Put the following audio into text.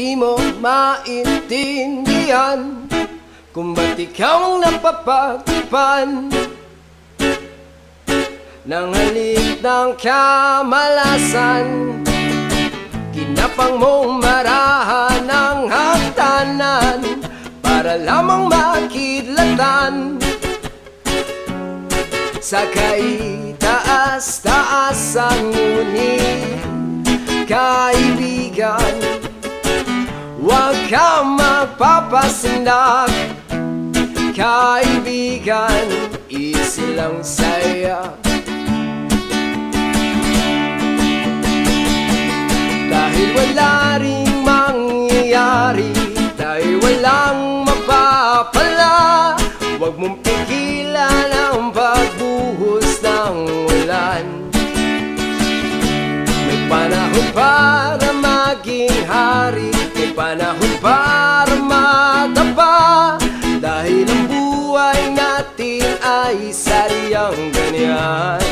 di mo maintindihan kung ba't ikaw ang napapagtipan ng halik ng kamalasan. Kinapang mong marahan ng hagdanan para lamang makidlatan sa kaitaas-taasan. Ngunit kaibigan, huwag kang magpapasindak. Kaibigan, easy lang saya. Dahil wala ring mangyayari, dahil walang mapapala, huwag mong pigilan ang pagbuhos ng ulan. May panahon para maging hari, may panahon para matapa, dahil ang buhay natin ay sadyang ganyan.